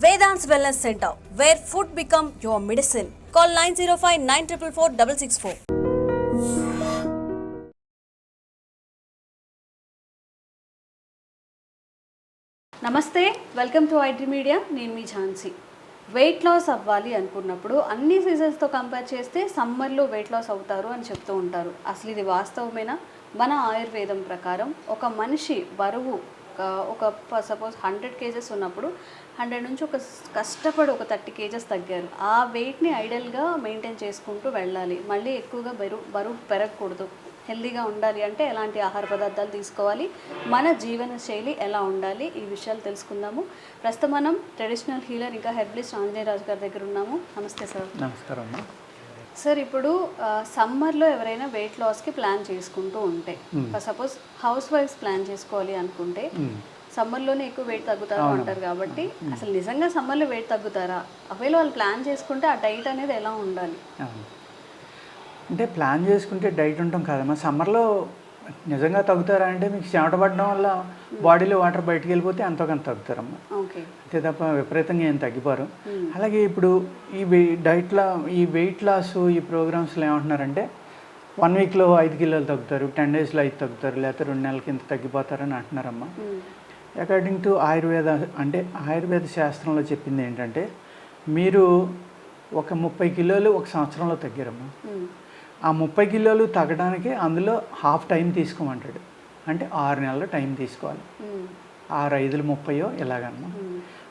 Vedant's Wellness Center, where food become your medicine. Call 905-944-664. నమస్తే, welcome to IT media. నేను మీ Jhansi. Weight loss అవ్వాలి అనుకున్నప్పుడు అన్ని సీజన్స్తో కంపేర్ చేస్తే సమ్మర్లో వెయిట్ లాస్ అవుతారు అని చెప్తూ ఉంటారు. అసలు ఇది వాస్తవమేనా? మన ఆయుర్వేదం ప్రకారం ఒక మనిషి బరువు ఒక సపోజ్ 100 kgs ఉన్నప్పుడు 100 నుంచి ఒక కష్టపడి ఒక 30 kgs తగ్గారు. ఆ వెయిట్ని ఐడియల్గా మెయింటైన్ చేసుకుంటూ వెళ్ళాలి. మళ్ళీ ఎక్కువగా బరువు పెరగకూడదు. హెల్దీగా ఉండాలి అంటే ఎలాంటి ఆహార పదార్థాలు తీసుకోవాలి, మన జీవన శైలి ఎలా ఉండాలి, ఈ విషయాలు తెలుసుకుందాము. ప్రస్తుతం మనం ట్రెడిషనల్ హీలర్ ఇంకా హెర్బలిస్ట్ ఆంజనేయ రాజు గారి దగ్గర ఉన్నాము. నమస్తే సార్. నమస్కారం అమ్మా. సార్, ఇప్పుడు సమ్మర్లో ఎవరైనా వెయిట్ లాస్కి ప్లాన్ చేసుకుంటూ ఉంటే, సపోజ్ హౌస్ వైఫ్స్ ప్లాన్ చేసుకోవాలి అనుకుంటే సమ్మర్లోనే ఎక్కువ వెయిట్ తగ్గుతారు అంటారు కాబట్టి అసలు నిజంగా సమ్మర్లో వెయిట్ తగ్గుతారా? ఒకవేళ వాళ్ళు ప్లాన్ చేసుకుంటే ఆ డైట్ అనేది ఎలా ఉండాలి? అంటే ప్లాన్ చేసుకుంటే డైట్ ఉంటాం కాదమ్మా. సమ్మర్లో నిజంగా తగ్గుతారా అంటే మీకు చెమట పడడం వల్ల బాడీలో వాటర్ బయటికి వెళ్ళిపోతే ఎంతో కొంత తగ్గుతారమ్మా. అంతే తప్ప విపరీతంగా ఏం తగ్గిపోరు. అలాగే ఇప్పుడు ఈ వెయిట్ లాస్ ఈ ప్రోగ్రామ్స్లో ఏమంటున్నారంటే 1 వీక్లో 5 కిలోలు తగ్గుతారు, 10 డేస్లో 5 తగ్గుతారు, లేకపోతే 2 నెలల కింద తగ్గిపోతారని అంటున్నారమ్మా. అకార్డింగ్ టు ఆయుర్వేద శాస్త్రంలో చెప్పింది ఏంటంటే మీరు ఒక 30 కిలోలు ఒక సంవత్సరంలో తగ్గారమ్మా. ఆ 30 కిలోలు తగ్గడానికి అందులో హాఫ్ టైం తీసుకోమంటాడు. అంటే 6 నెలల టైం తీసుకోవాలి. 6 5 30 ఇలాగమ్మా.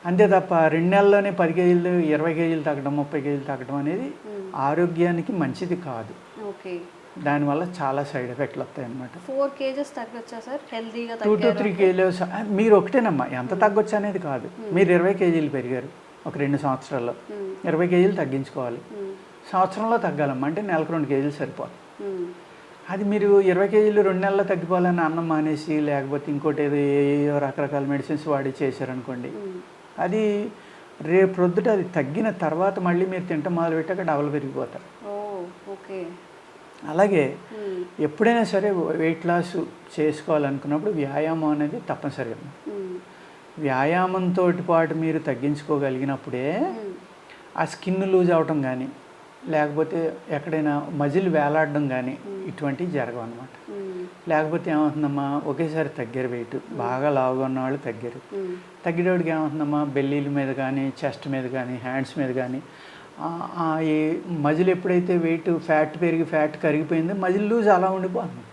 అంతే తప్ప 2 నెలల్లోనే 10 కేజీలు 20 కేజీలు తగ్గడం 30 కేజీలు తగ్గడం అనేది ఆరోగ్యానికి మంచిది కాదు. దానివల్ల చాలా సైడ్ ఎఫెక్ట్లు వస్తాయి అన్నమాట. 4 kgs తగ్గొచ్చా సార్? హెల్దీగా 2 to 3 kilos మీరు ఒకటేనమ్మా. ఎంత తగ్గొచ్చు అనేది కాదు. మీరు 20 కేజీలు పెరిగారు ఒక 2 సంవత్సరాల్లో, 20 కేజీలు తగ్గించుకోవాలి. సంవత్సరంలో తగ్గాలమ్మా. అంటే నెలకు 2 కేజీలు సరిపోదు. అది మీరు 20 కేజీలు 2 నెలల్లో తగ్గిపోవాలని అన్నం మానేసి లేకపోతే ఇంకోటి ఏదో రకరకాల మెడిసిన్స్ వాడి చేశారనుకోండి, అది రేపు ప్రొద్దుట అది తగ్గిన తర్వాత మళ్ళీ మీరు తింటాం మొదలు పెట్టాక డబల్ పెరిగిపోతారు. అలాగే ఎప్పుడైనా సరే వెయిట్ లాస్ చేసుకోవాలనుకున్నప్పుడు వ్యాయామం అనేది తప్పనిసరి. వ్యాయామంతో పాటు మీరు తగ్గించుకోగలిగినప్పుడే ఆ స్కిన్ లూజ్ అవటం కానీ లేకపోతే ఎక్కడైనా మజిల్ వేలాడడం కానీ ఇటువంటివి జరగవు అన్నమాట. లేకపోతే ఏమవుతుందమ్మా, ఒకేసారి తగ్గారు వెయిట్, బాగా లావుగా ఉన్న వాళ్ళు తగ్గేటోడికి ఏమవుతుందమ్మా, బెల్లీల మీద కానీ చెస్ట్ మీద కానీ హ్యాండ్స్ మీద కానీ ఈ మజిల్ ఎప్పుడైతే వెయిట్ ఫ్యాట్ పెరిగి ఫ్యాట్ కరిగిపోయిందో మజిల్ లూజ్ అలా ఉండిపోతుంది.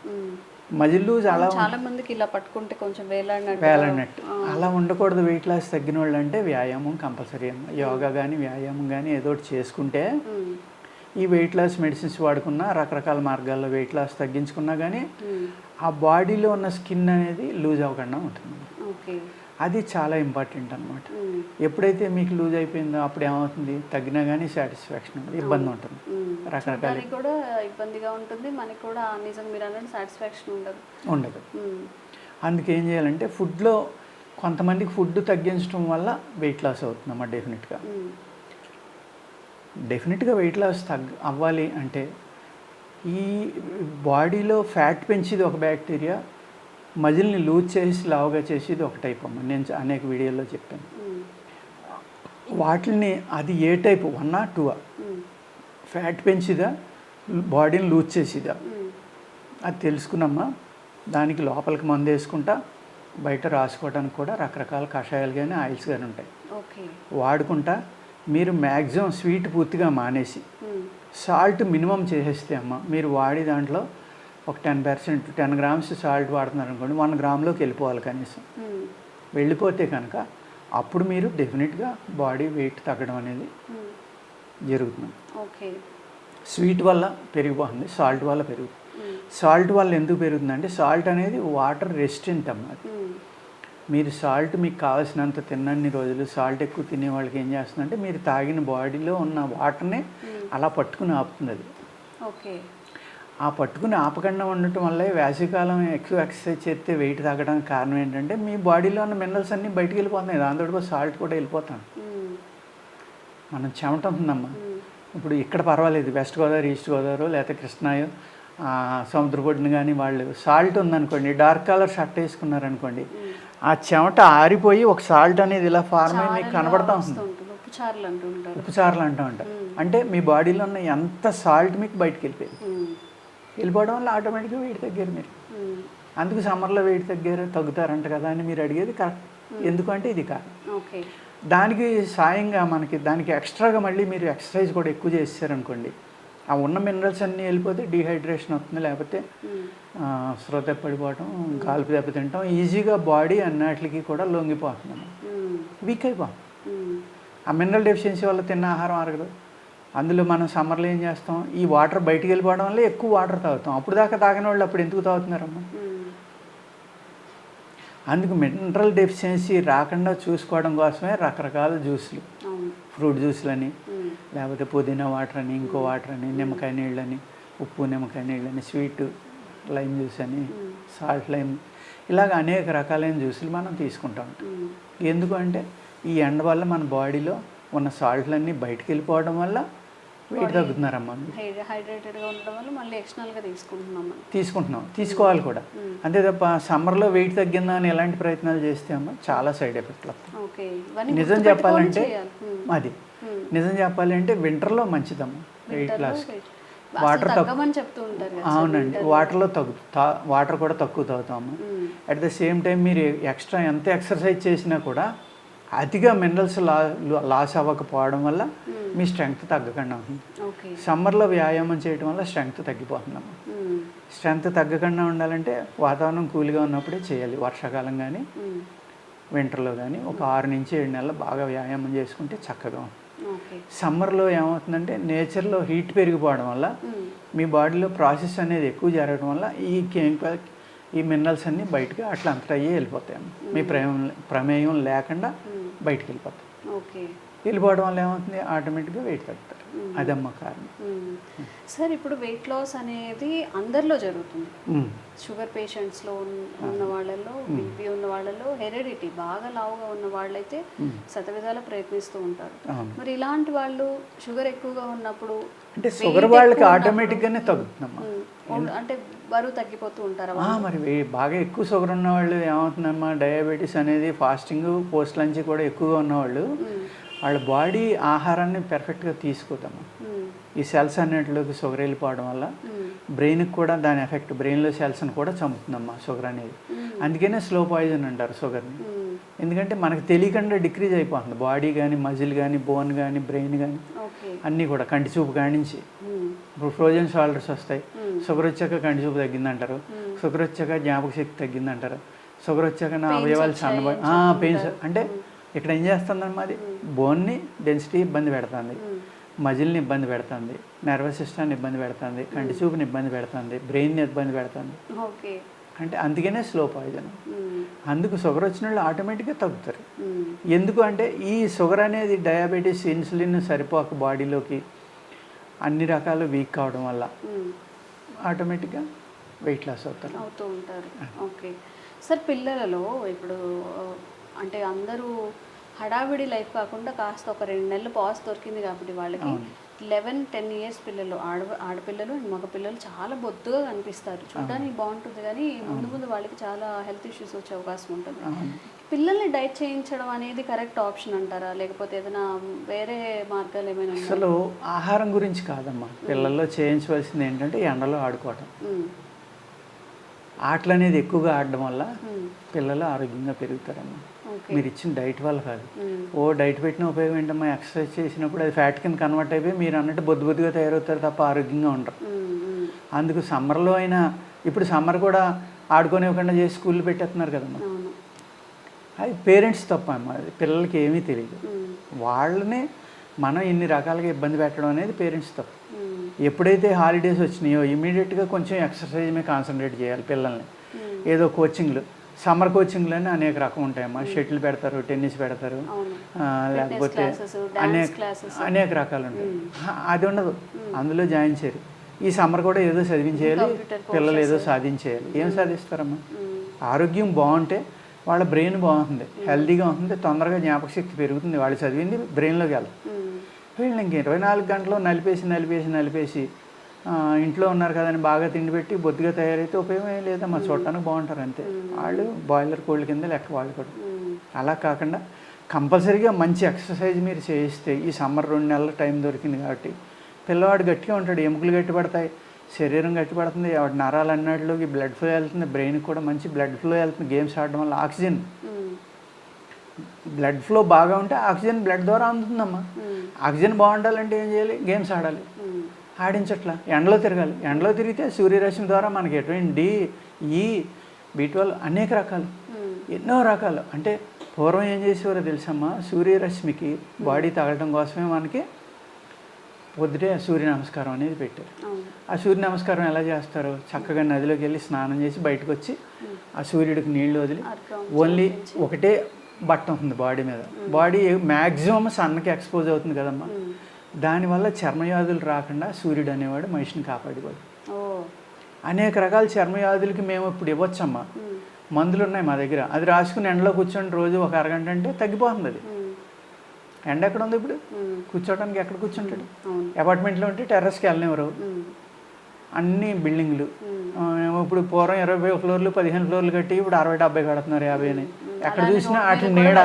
మజిల్ లూజ్ అలా చాలా మందికి ఇలా పట్టుకుంటే కొంచెం వేలాడినట్టు అలా ఉండకూడదు. వెయిట్ లాస్ తగ్గిన వాళ్ళు అంటే వ్యాయామం కంపల్సరీ అమ్మ. యోగా కానీ వ్యాయామం కానీ ఏదో ఒకటి చేసుకుంటే ఈ వెయిట్ లాస్ మెడిసిన్స్ వాడుకున్నా రకరకాల మార్గాల్లో వెయిట్ లాస్ తగ్గించుకున్నా కానీ ఆ బాడీలో ఉన్న స్కిన్ అనేది లూజ్ అవ్వకుండా ఉంటుంది. అది చాలా ఇంపార్టెంట్ అనమాట. ఎప్పుడైతే మీకు లూజ్ అయిపోయిందో అప్పుడు ఏమవుతుంది, తగ్గినా కానీ సాటిస్ఫాక్షన్ ఇబ్బంది ఉంటుంది. రకరకాల కూడా ఇబ్బందిగా ఉంటుంది, మనకి కూడా నిజంగా మీరు అన్నట్టు సాటిస్ఫాక్షన్ ఉండదు. అందుకే ఏం చేయాలంటే ఫుడ్లో కొంతమందికి ఫుడ్ తగ్గించడం వల్ల వెయిట్ లాస్ అవుతుందమ్మా. డెఫినెట్గా వెయిట్ లాస్ అవ్వాలి అంటే ఈ బాడీలో ఫ్యాట్ పెంచేది ఒక బ్యాక్టీరియా, మజిల్ని లూజ్ చేసి లావుగా చేసేది ఒక టైప్ అమ్మ. నేను అనేక వీడియోల్లో చెప్పాను. వాటిని అది ఏ టైపు 1 or 2 ఫ్యాట్ పెంచిదా బాడీని లూజ్ చేసేదా అది తెలుసుకున్నమ్మా. దానికి లోపలికి మందు వేసుకుంటా బయట రాసుకోవడానికి కూడా రకరకాల కషాయాలు కానీ ఆయిల్స్ కానీ ఉంటాయి. వాడుకుంటా మీరు మ్యాక్సిమం స్వీట్ పూర్తిగా మానేసి సాల్ట్ మినిమం చేసేస్తే అమ్మ, మీరు వాడి దాంట్లో ఒక 10% 10 grams సాల్ట్ వాడుతున్నారు అనుకోండి, 1 గ్రామ్లోకి వెళ్ళిపోవాలి కనీసం. వెళ్ళిపోతే కనుక అప్పుడు మీరు డెఫినెట్గా బాడీ వెయిట్ తగ్గడం అనేది జరుగుతుంది. స్వీట్ వల్ల పెరిగిపోతుంది, సాల్ట్ వల్ల పెరుగుతుంది. సాల్ట్ వల్ల ఎందుకు పెరుగుతుందంటే సాల్ట్ అనేది వాటర్ రెసిస్టెంట్ అమ్మ. మీరు సాల్ట్ మీకు కావాల్సినంత తిన్నన్ని రోజులు సాల్ట్ ఎక్కువ తినే వాళ్ళకి ఏం చేస్తుందంటే మీరు తాగిన బాడీలో ఉన్న వాటర్ని అలా పట్టుకుని ఆపుతుంది. అది ఆ పట్టుకుని ఆపకుండా ఉండటం వల్ల వేసవికాలం ఎక్కువ ఎక్సర్సైజ్ చేస్తే వెయిట్ తగ్గడానికి కారణం ఏంటంటే మీ బాడీలో ఉన్న మినరల్స్ అన్నీ బయటికి వెళ్ళిపోతున్నాయి, దాంతో సాల్ట్ కూడా వెళ్ళిపోతాం. మనం చెమట ఉంటుందమ్మా. ఇప్పుడు ఇక్కడ పర్వాలేదు, వెస్ట్ గోదావరి ఈస్ట్ గోదావరి లేకపోతే కృష్ణాయో సముద్రపొడిని కానీ వాళ్ళు సాల్ట్ ఉందనుకోండి, డార్క్ కలర్ షర్ట్ వేసుకున్నారనుకోండి, ఆ చెమట ఆరిపోయి ఒక సాల్ట్ అనేది ఇలా ఫార్మ్ అయ్యి మీకు కనబడతా ఉంటుంది. ఉప్పు చారులు అంటుంటారు. ఉప్పు చారులు అంటూ ఉంటారు. అంటే మీ బాడీలో ఉన్న ఎంత సాల్ట్ మీకు బయటకు వెళ్ళిపోవడం వల్ల ఆటోమేటిక్గా వెయిట్ తగ్గారు మీరు. అందుకు సమ్మర్లో వెయిట్ తగ్గుతారంట కదా అని మీరు అడిగేది కరెక్ట్. ఎందుకంటే ఇది కాదు. దానికి సాయంగా దానికి ఎక్స్ట్రాగా మళ్ళీ మీరు ఎక్సర్సైజ్ కూడా ఎక్కువ చేసారనుకోండి, ఆ ఉన్న మినరల్స్ అన్నీ వెళ్ళిపోతే డీహైడ్రేషన్ అవుతుంది, లేకపోతే శ్రోత పడిపోవటం, కాలుపు దెబ్బతింటాం, ఈజీగా బాడీ అన్నిటికీ కూడా లొంగిపోతుంది, వీక్ అయిపోతుంది. ఆ మినరల్ డెఫిషియన్సీ వల్ల తిన్న ఆహారం అరగదు. అందులో మనం సమ్మర్లో ఏం చేస్తాం, ఈ వాటర్ బయటికి వెళ్ళిపోవడం వల్ల ఎక్కువ వాటర్ తాగుతాం. అప్పుడు దాకా తాగిన వాళ్ళు అప్పుడు ఎందుకు తాగుతున్నారమ్మా? అందుకు మినరల్ డెఫిషియన్సీ రాకుండా చూసుకోవడం కోసమే రకరకాల జ్యూస్లు, ఫ్రూట్ జ్యూస్లని, లేకపోతే పుదీనా వాటర్ అని, ఇంకో వాటర్ అని, నిమ్మకాయ నీళ్ళని, ఉప్పు నిమ్మకాయ నీళ్ళని, స్వీట్ లైమ్ జ్యూస్ అని, సాల్ట్ లైమ్, ఇలాగ అనేక రకాలైన జ్యూసులు మనం తీసుకుంటూ ఉంటాం. ఎందుకంటే ఈ ఎండ వల్ల మన బాడీలో ఉన్న సాల్ట్లన్నీ బయటకు వెళ్ళిపోవడం వల్ల వెయిట్ తగ్గుతున్నారమ్మా. హైడ్రేటెడ్గా ఉండడం వల్ల మళ్ళీ ఎక్స్టర్నల్గా తీసుకుంటున్నాం, తీసుకోవాలి కూడా. అంతే తప్ప సమ్మర్లో వెయిట్ తగ్గిందా అని ఎలాంటి ప్రయత్నాలు చేస్తే అమ్మా చాలా సైడ్ ఎఫెక్ట్లు వస్తాయి. నిజం చెప్పాలంటే నిజం చెప్పాలంటే వింటర్లో మంచిదమ్మా వెయిట్ లాస్. వాటర్ అవునండి, వాటర్ కూడా తక్కువ తాగుతాము. అట్ ద సేమ్ టైం మీరు ఎక్స్ట్రా ఎంత ఎక్సర్సైజ్ చేసినా కూడా అతిగా మినరల్స్ లాస్ అవ్వకపోవడం వల్ల మీ స్ట్రెంగ్త్ తగ్గకుండా ఉంటుంది. సమ్మర్లో వ్యాయామం చేయడం వల్ల స్ట్రెంగ్త్ తగ్గిపోతుందమ్మా. స్ట్రెంగ్త్ తగ్గకుండా ఉండాలంటే వాతావరణం కూల్గా ఉన్నప్పుడే చేయాలి. వర్షాకాలం కానీ వింటర్లో కానీ ఒక 6 నుంచి 7 నెలలు బాగా వ్యాయామం చేసుకుంటే చక్కగా ఉంటుంది. సమ్మర్లో ఏమవుతుందంటే నేచర్లో హీట్ పెరిగిపోవడం వల్ల మీ బాడీలో ప్రాసెస్ అనేది ఎక్కువ జరగడం వల్ల ఈ మినరల్స్ అన్నీ బయటకు అట్లా అంతటా అయ్యి వెళ్ళిపోతాయి. మీ ప్రమేయం లేకుండా బయటకు వెళ్ళిపోవడం వల్ల ఏమవుతుంది, ఆటోమేటిక్గా వెయిట్ తగ్గుతారు. అదమ్మా కారణం. సార్, ఇప్పుడు వెయిట్ లాస్ అనేది అందరిలో జరుగుతుంది. షుగర్ పేషెంట్స్లో ఉన్న వాళ్ళలో, బీపీ ఉన్న వాళ్ళలో, హెరిడిటీ బాగా లావుగా ఉన్న వాళ్ళైతే శతవిధాల ప్రయత్నిస్తూ ఉంటారు. మరి ఇలాంటి వాళ్ళు షుగర్ ఎక్కువగా ఉన్నప్పుడు అంటే షుగర్ వాళ్ళకి ఆటోమేటిక్గానే తగ్గుతుందమ్మా. అంటే బరువు తగ్గిపోతూ ఉంటారా? మరి బాగా ఎక్కువ షుగర్ ఉన్న వాళ్ళు ఏమవుతుందమ్మా, డయాబెటీస్ అనేది ఫాస్టింగ్ పోస్ట్ లంచ్ కూడా ఎక్కువగా ఉన్నవాళ్ళు వాళ్ళ బాడీ ఆహారాన్ని పెర్ఫెక్ట్గా తీసుకోదమ్మా. ఈ సెల్స్ అన్నింటిలోకి షుగర్ వెళ్ళిపోవడం వల్ల బ్రెయిన్కి కూడా దాని ఎఫెక్ట్, బ్రెయిన్లో సెల్స్ని కూడా చంపుతుందమ్మా షుగర్ అనేది. అందుకనే స్లో పాయిజన్ అంటారు షుగర్ని. ఎందుకంటే మనకు తెలియకుండా డిక్రీజ్ అయిపోతుంది బాడీ కానీ, మజిల్ కానీ, బోన్ కానీ, బ్రెయిన్ కానీ అన్నీ కూడా. కంటి చూపు కాడి నుంచి ఇప్పుడు ఫ్రోజన్ షోల్డర్స్ వస్తాయి. షుగర్ వచ్చాక కంటి చూపు తగ్గిందంటారు, షుగర్ వచ్చాక జ్ఞాపక శక్తి తగ్గిందంటారు, షుగర్ వచ్చాక నా అవయవాలు సన్నబడి పెయిన్స్. అంటే ఇక్కడ ఏం చేస్తుందమ్మా, అది బోన్ని డెన్సిటీ ఇబ్బంది పెడుతుంది, మజిల్ని ఇబ్బంది పెడుతుంది, నర్వస్ సిస్టమ్ని ఇబ్బంది పెడుతుంది, కంటి చూపుని ఇబ్బంది పెడుతుంది, బ్రెయిన్ని ఇబ్బంది పెడుతుంది. అంటే అందుకనే స్లో పాయిజన్. అందుకు షుగర్ వచ్చిన వాళ్ళు ఆటోమేటిక్గా తగ్గుతారు. ఎందుకు అంటే ఈ షుగర్ అనేది డయాబెటీస్, ఇన్సులిన్ సరిపోక బాడీలోకి అన్ని రకాలు వీక్ కావడం వల్ల ఆటోమేటిక్గా వెయిట్ లాస్ అవుతూ ఉంటారు. ఓకే సార్, పిల్లలలో ఇప్పుడు అంటే అందరూ హడావిడి లైఫ్ కాకుండా కాస్త ఒక 2 నెలలు పాజ్ దొరికింది కాబట్టి వాళ్ళకి 11-10 ఇయర్స్ పిల్లలు, ఆడపిల్లలు అండ్ మగ పిల్లలు చాలా బొద్దుగా కనిపిస్తారు. చూడడానికి బాగుంటుంది కానీ ముందు వాళ్ళకి చాలా హెల్త్ ఇష్యూస్ వచ్చే అవకాశం ఉంటుంది. పిల్లల్ని డైట్ చేయించడం అనేది కరెక్ట్ ఆప్షన్ అంటారా, లేకపోతే ఏదైనా వేరే మార్గాలు ఏమైనా? అసలు ఆహారం గురించి కాదమ్మా, పిల్లల్లో చేయించవలసింది ఏంటంటే ఎండలో ఆడుకోవటం. ఆటలు అనేది ఎక్కువగా ఆడడం వల్ల పిల్లలు ఆరోగ్యంగా పెరుగుతారమ్మా. మీరు ఇచ్చిన డైట్ వల్ల కాదు. డైట్ పెట్టిన ఉపయోగం ఏంటమ్మా, ఎక్సర్సైజ్ చేసినప్పుడు అది ఫ్యాట్ కింద కన్వర్ట్ అయిపోయి మీరు అన్నట్టు బొద్దుగా తయారవుతారు తప్ప ఆరోగ్యంగా ఉండరు. అందుకు సమ్మర్లో అయినా, ఇప్పుడు సమ్మర్ కూడా ఆడుకోనివ్వకుండా చేసి స్కూల్లో పెట్టేస్తున్నారు కదమ్మా. అది పేరెంట్స్ తప్ప అమ్మా, అది పిల్లలకి ఏమీ తెలియదు. వాళ్ళని మనం ఇన్ని రకాలుగా ఇబ్బంది పెట్టడం అనేది పేరెంట్స్ తప్పు. ఎప్పుడైతే హాలిడేస్ వచ్చినాయో ఇమీడియట్గా కొంచెం ఎక్సర్సైజ్ మీద కాన్సన్ట్రేట్ చేయాలి పిల్లల్ని. ఏదో కోచింగ్లు, సమ్మర్ కోచింగ్లని అనేక రకం ఉంటాయమ్మా. షటిల్ పెడతారు, టెన్నిస్ పెడతారు, లేకపోతే అనేక రకాలు ఉంటాయి. అది ఉండదు, అందులో జాయిన్ చేయరు. ఈ సమ్మర్ కూడా ఏదో చదివించేయాలి, పిల్లలు ఏదో సాధించేయాలి. ఏం సాధిస్తారమ్మా? ఆరోగ్యం బాగుంటే వాళ్ళ బ్రెయిన్ బాగుంటుంది, హెల్తీగా ఉంటుంది, తొందరగా జ్ఞాపక శక్తి పెరుగుతుంది, వాళ్ళు చదివింది బ్రెయిన్లోకి వెళ్తారు. వీళ్ళని ఇంక 24 గంటలు నలిపేసి ఇంట్లో ఉన్నారు కదని బాగా తిండి పెట్టి బొద్దుగా తయారైతే ఉపయోగం ఏం లేదమ్మా, చూడటానికి బాగుంటారు అంతే. వాళ్ళు బాయిలర్ కోళ్ళ కింద లెక్క వాళ్ళు కూడా. అలా కాకుండా కంపల్సరీగా మంచి ఎక్సర్సైజ్ మీరు చేయిస్తే, ఈ సమ్మర్ 2 నెలల టైం దొరికింది కాబట్టి పిల్లవాడు గట్టిగా ఉంటాడు, ఎముకలు గట్టిపడతాయి, శరీరం గట్టిపడుతుంది, వాడి నరాలు అన్నట్లోకి బ్లడ్ ఫ్లో వెళ్తుంది, బ్రెయిన్కి కూడా మంచి బ్లడ్ ఫ్లో వెళ్తుంది. గేమ్స్ ఆడడం వల్ల ఆక్సిజన్ బ్లడ్ ఫ్లో బాగా ఉంటే ఆక్సిజన్ బ్లడ్ ద్వారా అందుతుందమ్మా. ఆక్సిజన్ బాగుండాలంటే ఏం చేయాలి? గేమ్స్ ఆడాలి. ఆడించట్లా, ఎండలో తిరగాలి. ఎండలో తిరిగితే సూర్యరశ్మి ద్వారా మనకి ఎటువంటి డి, ఈ, B12 అనేక రకాలు, ఎన్నో రకాలు. అంటే పూర్వం ఏం చేసేవారో తెలుసమ్మా, సూర్యరశ్మికి బాడీ తగలటం కోసమే మనకి పొద్దుటే సూర్య నమస్కారం అనేది పెట్టారు. ఆ సూర్య నమస్కారం ఎలా చేస్తారు? చక్కగా నదిలోకి వెళ్ళి స్నానం చేసి బయటకు వచ్చి ఆ సూర్యుడికి నీళ్లు వదిలి ఓన్లీ ఒకటే బట్ట ఉంటుంది బాడీ మీద. బాడీ మ్యాక్సిమం సన్కి ఎక్స్పోజ్ అవుతుంది కదమ్మా, దానివల్ల చర్మవ్యాధులు రాకుండా సూర్యుడు అనేవాడు మనిషిని కాపాడేవాడు. అనేక రకాల చర్మవ్యాధులకి మేము ఇప్పుడు ఇవ్వచ్చమ్మా, మందులు ఉన్నాయి మా దగ్గర. అది రాసుకుని ఎండలో కూర్చొని రోజు 1 అరగంట అంటే తగ్గిపోతుంది. అది ఎండ ఎక్కడ ఉంది ఇప్పుడు? కూర్చోవడానికి ఎక్కడ కూర్చుంటాడు? అపార్ట్మెంట్లో ఉంటే టెర్రస్కి వెళ్ళనివ్వరు, అన్ని బిల్డింగ్లు. ఇప్పుడు పూర్వం 20 ఫ్లోర్లు 15 ఫ్లోర్లు కట్టి ఇప్పుడు 60-70 కడుతున్నారు, 50 అని. ఎక్కడ చూసినా వాటి నీడ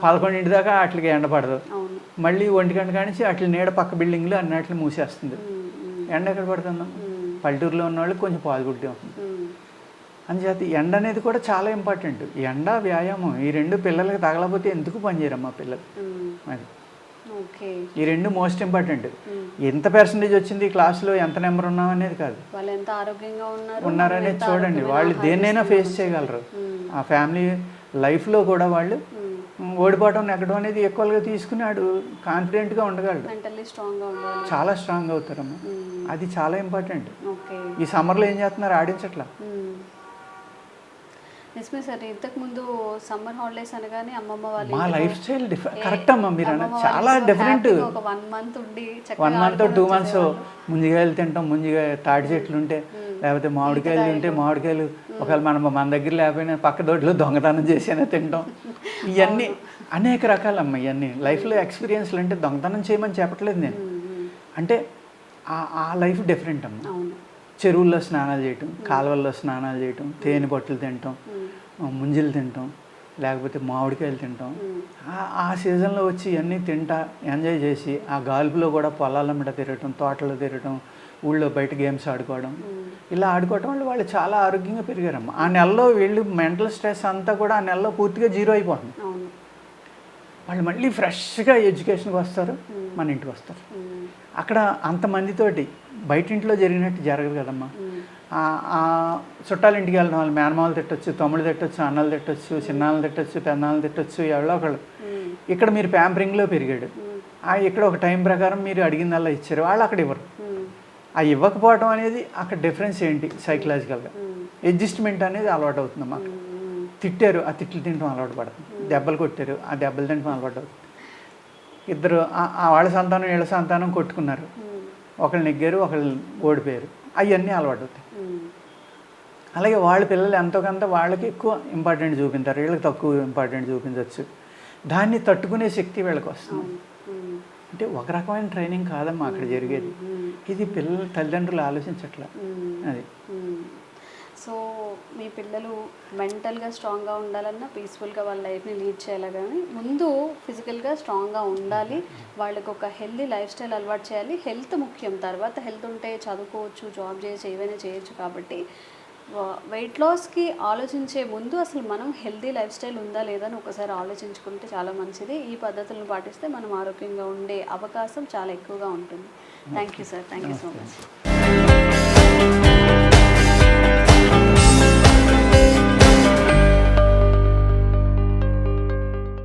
11 దాకా వాటికి ఎండ పడదు. మళ్ళీ 1 గంట కానించి వాటి నీడ పక్క బిల్డింగ్లు అన్నిటిని మూసేస్తుంది. ఎండ ఎక్కడ పడుతుందా? పల్లెటూరులో ఉన్న వాళ్ళకి కొంచెం పాజిబిలిటీ ఉంటుంది. అందుచేత ఎండ అనేది కూడా చాలా ఇంపార్టెంట్. ఎండ, వ్యాయామం ఈ 2 పిల్లలకి తగలకపోతే ఎందుకు పనిచేయరమ్మా పిల్లలు. అది ఈ 2 మోస్ట్ ఇంపార్టెంట్. ఎంత పర్సంటేజ్ వచ్చింది క్లాస్లో, ఎంత నెంబర్ ఉన్నాం అనేది కాదు, వాళ్ళు ఎంత ఆరోగ్యంగా ఉన్నారనేది చూడండి. వాళ్ళు దేన్నైనా ఫేస్ చేయగలరు. ఆ ఫ్యామిలీ లైఫ్లో కూడా వాళ్ళు ఓడిపోవడం, నెగ్గడం అనేది ఎక్కువగా తీసుకుని వాడు కాన్ఫిడెంట్గా ఉండగలడు, చాలా స్ట్రాంగ్ అవుతారమ్మా. అది చాలా ఇంపార్టెంట్. ఈ సమ్మర్లో ఏం చేస్తున్నారు? ఆడించట్లా. నిజమే సార్. ఇంతకు ముందు సమ్మర్ హాలిడేస్ అనగానే అమ్మమ్మ వాళ్ళు మా లైఫ్ స్టైల్ కరెక్ట్ అమ్మా, మీరు అన్నది చాలా డిఫరెంట్. 1 month ఉండి 1 month 2 months ముంజికాయలు తింటాం, ముంజికాయ తాటి చెట్లు ఉంటే, లేకపోతే మామిడికాయలు ఉంటే మామిడికాయలు, ఒకవేళ మన దగ్గర లేకపోయినా పక్క దొడ్లో దొంగతనం చేసినా తింటాం. ఇవన్నీ అనేక రకాలమ్మా. ఇవన్నీ లైఫ్లో ఎక్స్పీరియన్స్లు. అంటే దొంగతనం చేయమని చెప్పట్లేదు నేను, అంటే ఆ లైఫ్ డిఫరెంట్ అమ్మా. చెరువుల్లో స్నానాలు చేయటం, కాలువల్లో స్నానాలు చేయటం, తేనె పట్టులు తింటాం, ముంజలు తింటాం, లేకపోతే మామిడికాయలు తింటాం. ఆ సీజన్లో వచ్చి ఇవన్నీ తింటా ఎంజాయ్ చేసి, ఆ గాల్పులో కూడా పొలాల మీద తిరగటం, తోటలో తిరగటం, ఊళ్ళో బయట గేమ్స్ ఆడుకోవడం, ఇలా ఆడుకోవటం వల్ల వాళ్ళు చాలా ఆరోగ్యంగా పెరిగారమ్మా. ఆ నెలలో వీళ్ళు మెంటల్ స్ట్రెస్ అంతా కూడా ఆ నెలలో పూర్తిగా జీరో అయిపోతుంది. వాళ్ళు మళ్ళీ ఫ్రెష్గా ఎడ్యుకేషన్కి వస్తారు, మన ఇంటికి వస్తారు. అక్కడ అంతమందితోటి బయట ఇంట్లో జరిగినట్టు జరగదు కదమ్మా. చుట్టాల ఇంటికి వెళ్ళడం వాళ్ళు మేనమామలు తిట్టొచ్చు, తమ్ముళ్ళు తిట్టొచ్చు, అన్నలు తిట్టొచ్చు, చిన్నాళ్ళు తిట్టొచ్చు, పెన్నాళ్ళు తిట్టొచ్చు, ఎవరో ఒకళ్ళు. ఇక్కడ మీరు ప్యాంపరింగ్లో పెరిగాడు, ఇక్కడ ఒక టైం ప్రకారం మీరు అడిగిందల్లా ఇచ్చారు, వాళ్ళు అక్కడ ఇవ్వరు. ఆ ఇవ్వకపోవడం అనేది అక్కడ డిఫరెన్స్ ఏంటి? సైకలాజికల్గా అడ్జస్ట్మెంట్ అనేది అలవాటు అవుతుందమ్మా. తిట్టారు, ఆ తిట్లు తినడం అలవాటు పడుతుంది. దెబ్బలు కొట్టారు, ఆ దెబ్బలు తినడం అలవాటు అవుతుంది. ఇద్దరు వాళ్ళ సంతానం వీళ్ళ సంతానం కొట్టుకున్నారు, ఒకళ్ళు నెగ్గారు, ఒకళ్ళు ఓడిపోయారు, అవన్నీ అలవాటు అవుతాయి. అలాగే వాళ్ళ పిల్లలు ఎంతో కొంత వాళ్ళకి ఎక్కువ ఇంపార్టెంట్ చూపించారు, వీళ్ళకి తక్కువ ఇంపార్టెంట్ చూపించవచ్చు. దాన్ని తట్టుకునే శక్తి వీళ్ళకి వస్తుంది. అంటే ఒక రకమైన ట్రైనింగ్ కాదమ్మా అక్కడ జరిగేది. ఇది పిల్లల తల్లిదండ్రులు ఆలోచించట్లా. అది సో మీ పిల్లలు మెంటల్గా స్ట్రాంగ్గా ఉండాలన్నా, పీస్ఫుల్గా వాళ్ళ లైఫ్ని లీడ్ చేయాలి, కానీ ముందు ఫిజికల్గా స్ట్రాంగ్గా ఉండాలి. వాళ్ళకి ఒక హెల్దీ లైఫ్ స్టైల్ అలవాటు చేయాలి. హెల్త్ ముఖ్యం, తర్వాత హెల్త్ ఉంటే చదువుకోవచ్చు, జాబ్ చేయొచ్చు, ఏవైనా చేయొచ్చు. కాబట్టి వెయిట్ లాస్కి ఆలోచించే ముందు అసలు మనం హెల్దీ లైఫ్ స్టైల్ ఉందా లేదా అని ఒకసారి ఆలోచించుకుంటే చాలా మంచిది. ఈ పద్ధతులను పాటిస్తే మనం ఆరోగ్యంగా ఉండే అవకాశం చాలా ఎక్కువగా ఉంటుంది. Thank you sir, thank you so much.